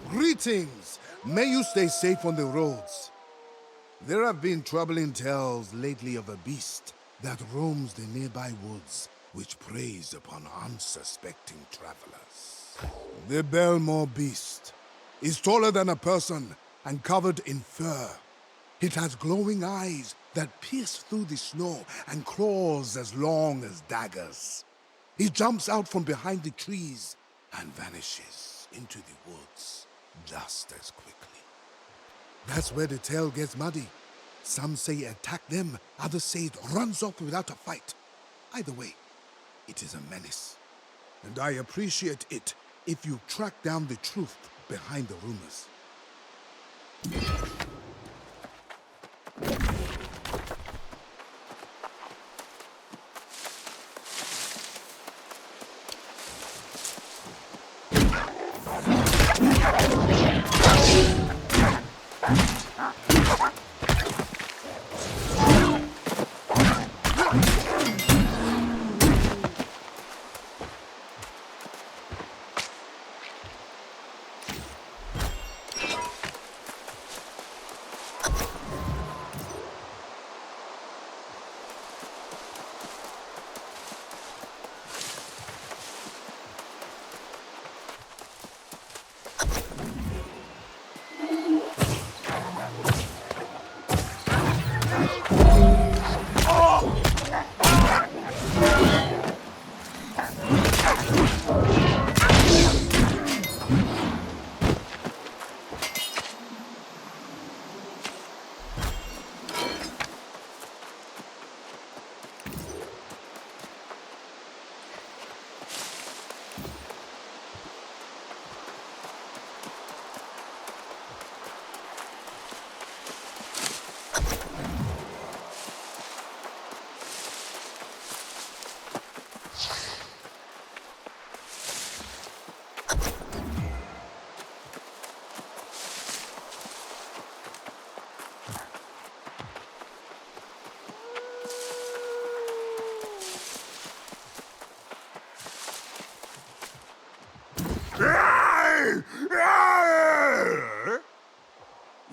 Greetings! May you stay safe on the roads. There have been troubling tales lately of a beast that roams the nearby woods, which preys upon unsuspecting travelers. The Belmore beast is taller than a person and covered in fur. It has glowing eyes that pierce through the snow and claws as long as daggers. It jumps out from behind the trees and vanishes into the woods just as quickly. That's where the tale gets muddy. Some say it attacked them, others say it runs off without a fight. Either way, it is a menace. And I appreciate it if you track down the truth behind the rumors.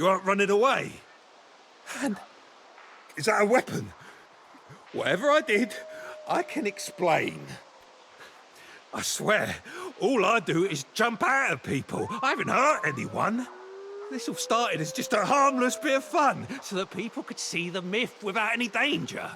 You aren't running away? And is that a weapon? Whatever I did, I can explain. I swear, all I do is jump out at people. I haven't hurt anyone. This all started as just a harmless bit of fun, so that people could see the myth without any danger.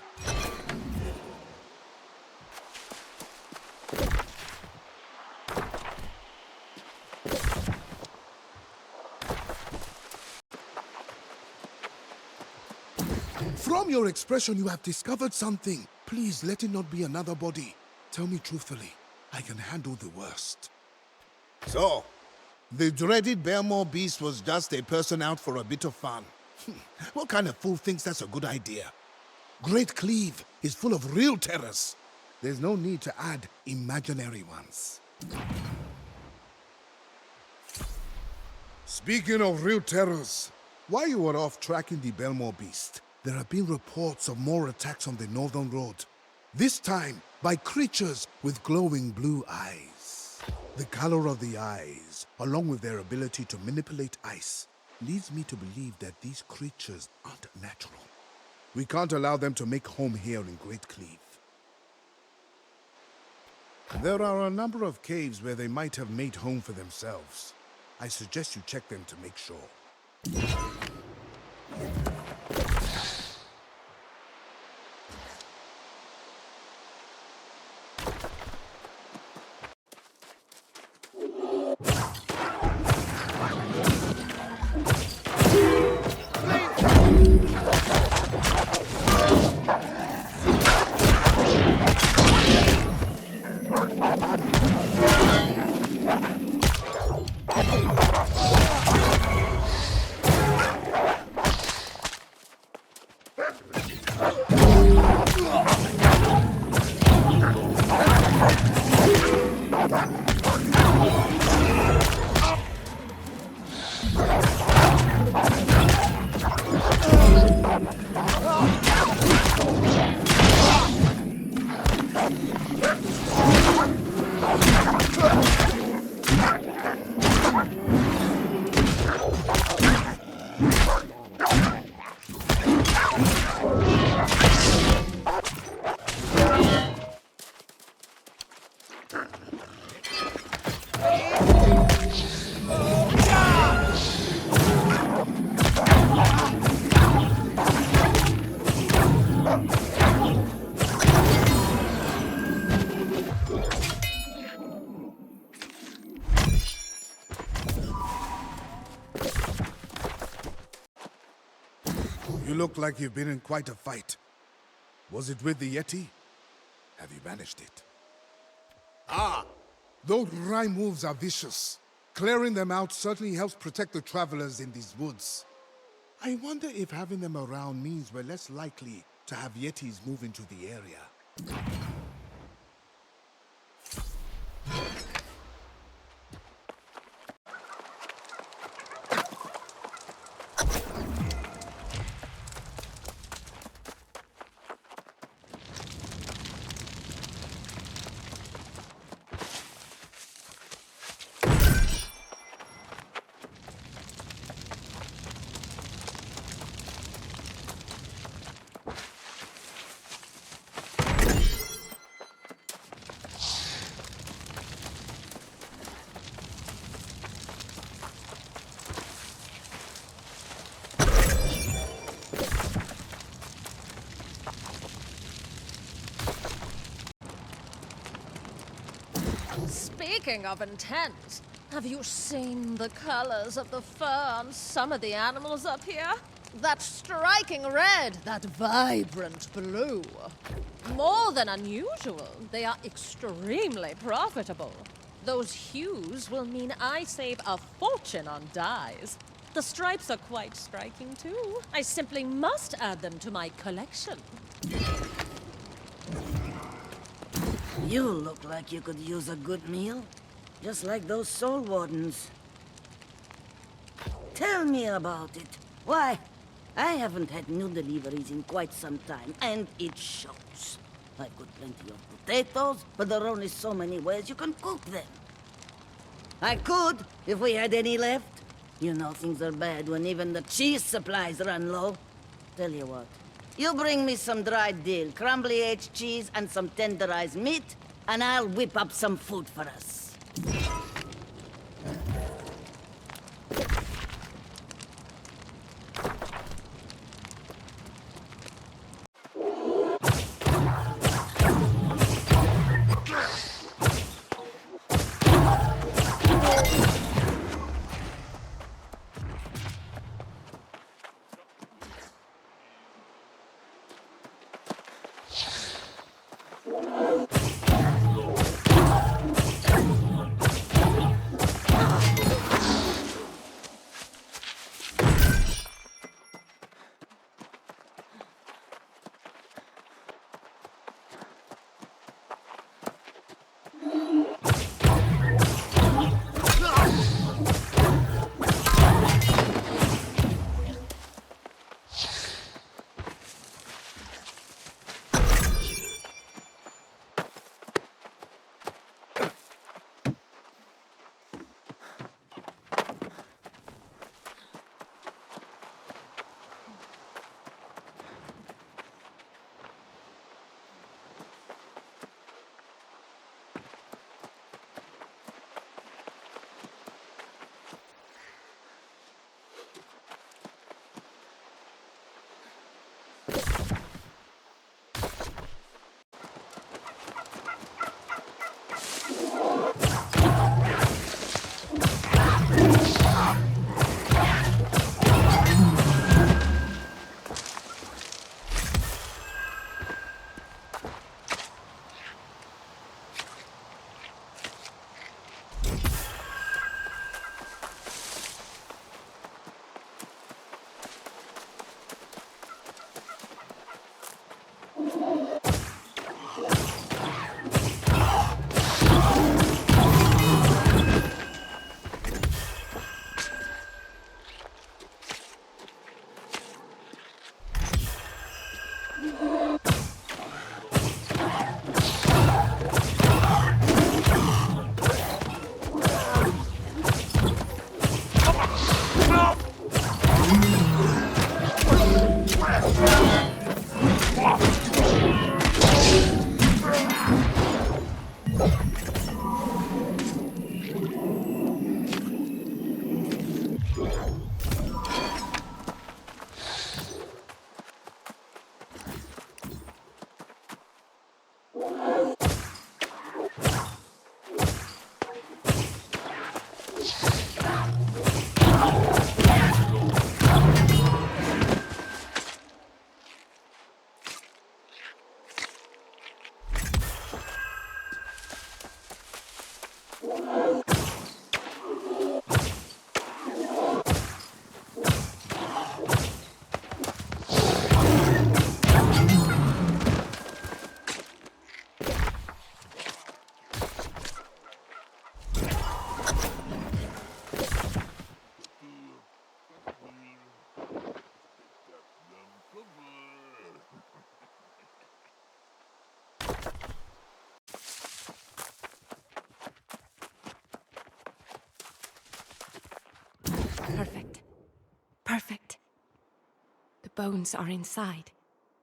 From your expression, you have discovered something. Please let it not be another body. Tell me truthfully. I can handle the worst. So, the dreaded Belmore beast was just a person out for a bit of fun. What kind of fool thinks that's a good idea? Great Cleave is full of real terrors. There's no need to add imaginary ones. Speaking of real terrors, while you were off tracking the Belmore beast, there have been reports of more attacks on the northern road. This time by creatures with glowing blue eyes. The color of the eyes, along with their ability to manipulate ice, leads me to believe that these creatures aren't natural. We can't allow them to make home here in Great Cleave. There are a number of caves where they might have made home for themselves. I suggest you check them to make sure. You look like you've been in quite a fight. Was it with the Yeti? Have you managed it? Ah! Those Rhyme moves are vicious. Clearing them out certainly helps protect the travelers in these woods. I wonder if having them around means we're less likely to have Yetis move into the area. Speaking of intense, have you seen the colors of the fur on some of the animals up here? That striking red, that vibrant blue. More than unusual, they are extremely profitable. Those hues will mean I save a fortune on dyes. The stripes are quite striking too. I simply must add them to my collection. You look like you could use a good meal, just like those soul wardens. Tell me about it. Why, I haven't had new deliveries in quite some time, and it shows. I've got plenty of potatoes, but there are only so many ways you can cook them. I could, if we had any left. You know things are bad when even the cheese supplies run low. Tell you what. You bring me some dried dill, crumbly aged cheese, and some tenderized meat, and I'll whip up some food for us. Perfect. Perfect. The bones are inside,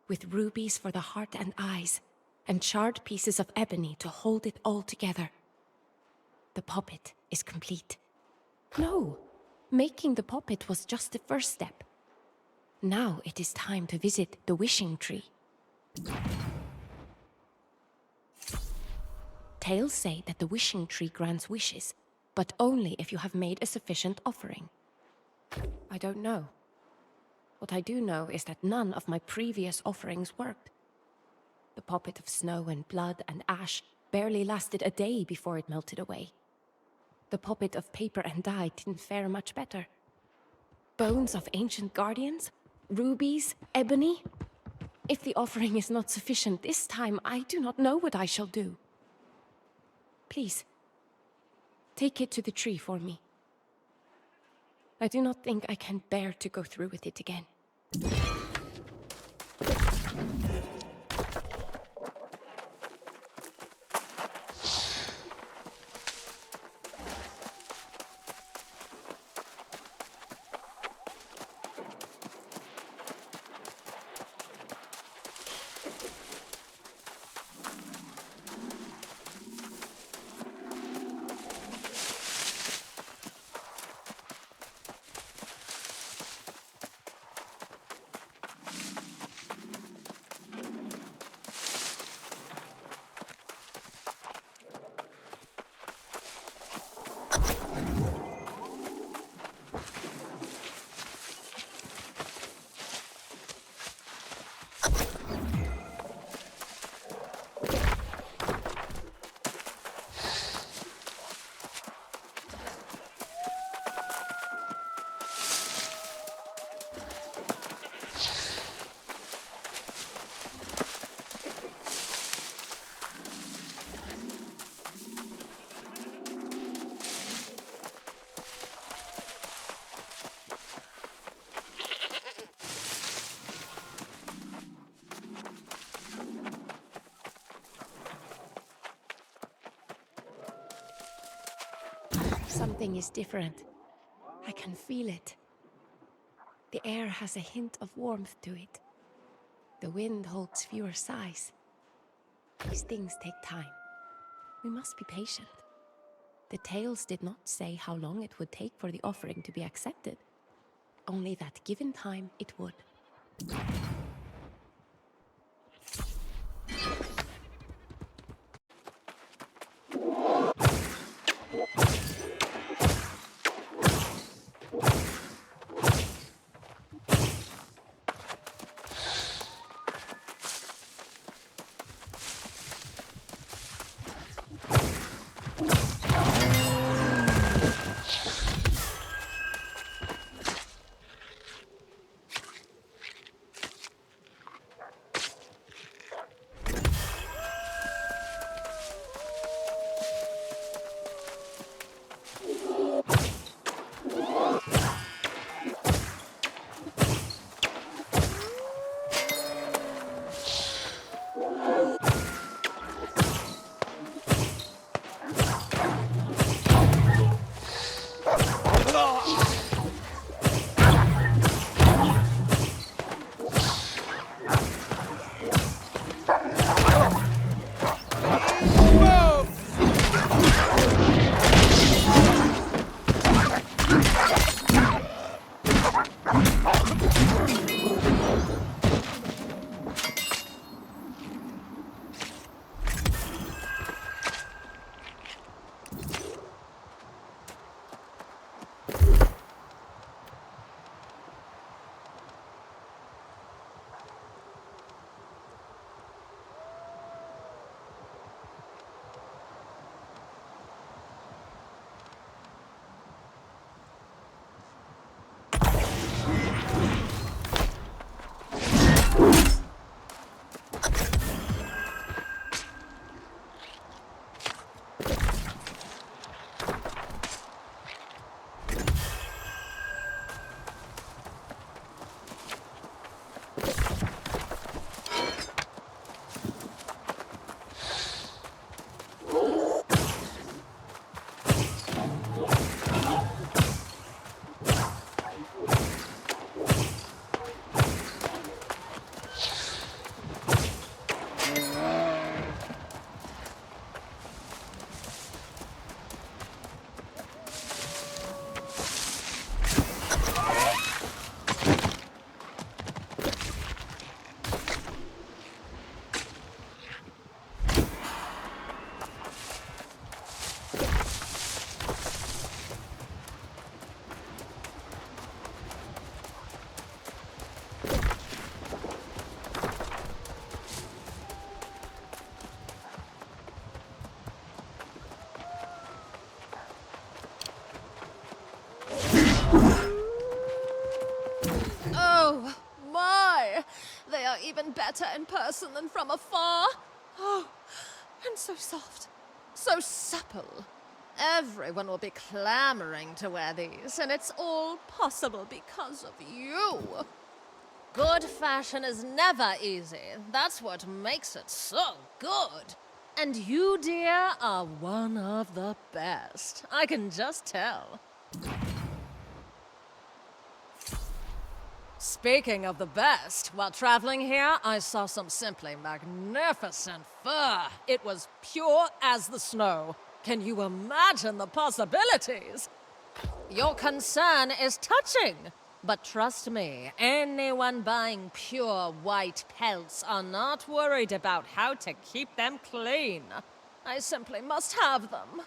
with rubies for the heart and eyes, and charred pieces of ebony to hold it all together. The puppet is complete. No! Making the puppet was just the first step. Now it is time to visit the wishing tree. Tales say that the wishing tree grants wishes, but only if you have made a sufficient offering. I don't know. What I do know is that none of my previous offerings worked. The puppet of snow and blood and ash barely lasted a day before it melted away. The puppet of paper and dye didn't fare much better. Bones of ancient guardians? Rubies? Ebony? If the offering is not sufficient this time, I do not know what I shall do. Please, take it to the tree for me. I do not think I can bear to go through with it again. Something is different. I can feel it. The air has a hint of warmth to it. The wind holds fewer sighs. These things take time. We must be patient. The tales did not say how long it would take for the offering to be accepted. Only that given time it would. better in person than from afar. Oh, and so soft, so supple. Everyone will be clamoring to wear these, and it's all possible because of you. Good fashion is never easy. That's what makes it so good. And you, dear, are one of the best. I can just tell. Speaking of the best, while traveling here, I saw some simply magnificent fur. It was pure as the snow. Can you imagine the possibilities? Your concern is touching. But trust me, anyone buying pure white pelts are not worried about how to keep them clean. I simply must have them.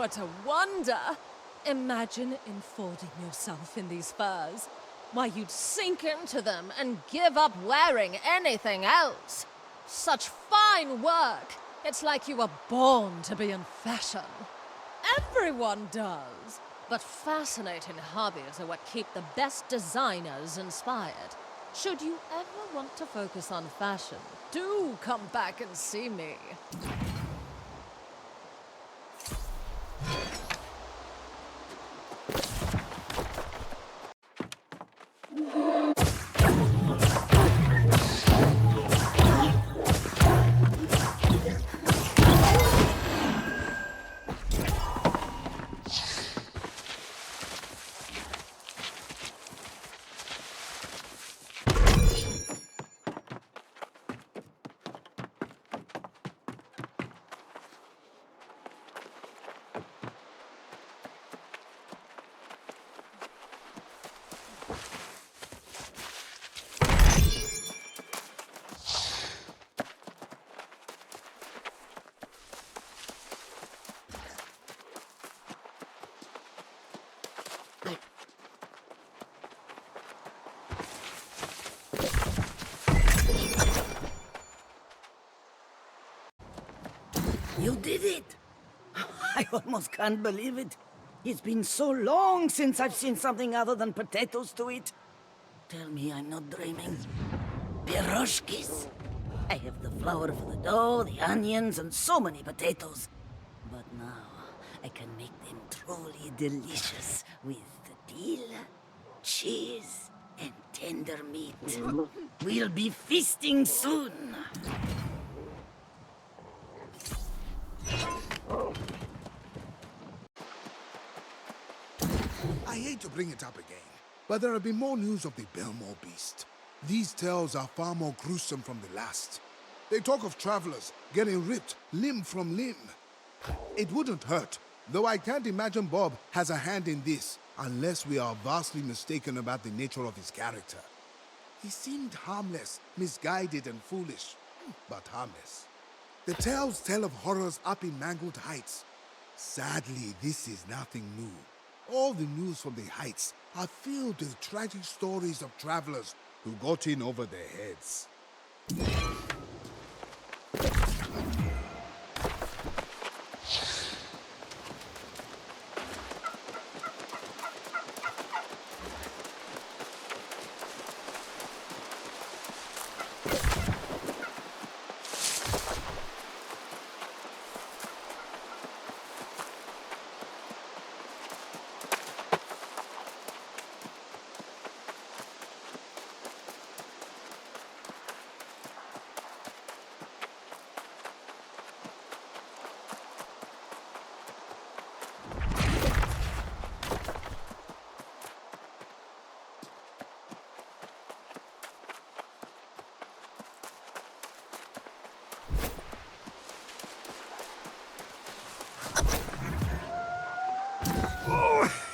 What a wonder! Imagine enfolding yourself in these furs. Why, you'd sink into them and give up wearing anything else. Such fine work! It's like you were born to be in fashion. Everyone does. But fascinating hobbies are what keep the best designers inspired. Should you ever want to focus on fashion, do come back and see me. You did it! I almost can't believe it. It's been so long since I've seen something other than potatoes to eat. Tell me I'm not dreaming. Piroshkis. I have the flour for the dough, the onions, and so many potatoes. But now I can make them truly delicious with the dill, cheese, and tender meat. We'll be feasting soon. I hate to bring it up again, but there have been more news of the Belmore beast. These tales are far more gruesome from the last. They talk of travelers getting ripped limb from limb. It wouldn't hurt, though I can't imagine Bob has a hand in this, unless we are vastly mistaken about the nature of his character. He seemed harmless, misguided and foolish, but harmless. The tales tell of horrors up in Mangled Heights. Sadly, this is nothing new. All the news from the heights are filled with tragic stories of travelers who got in over their heads.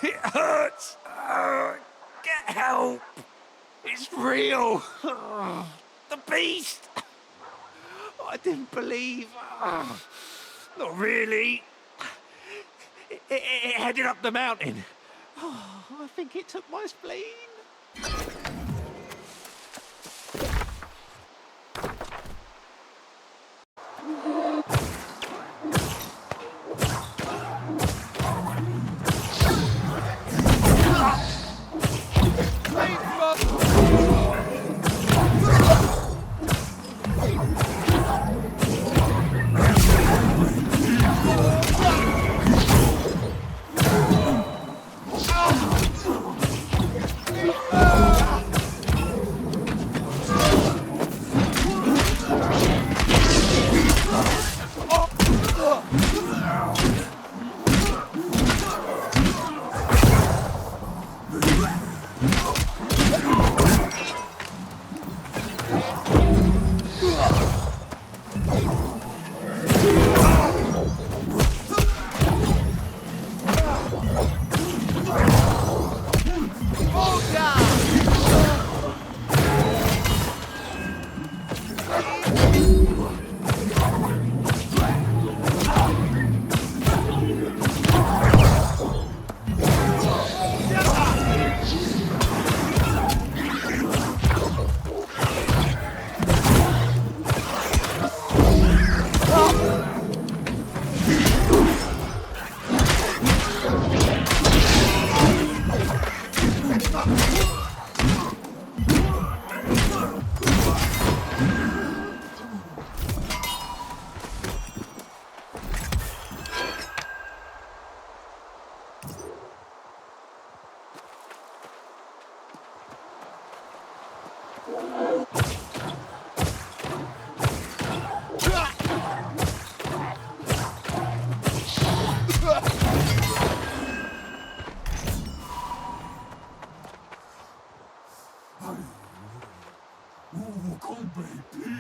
It hurts! Get help! It's real! The beast! I didn't believe. Not really. It headed up the mountain. I think it took my spleen. Who can be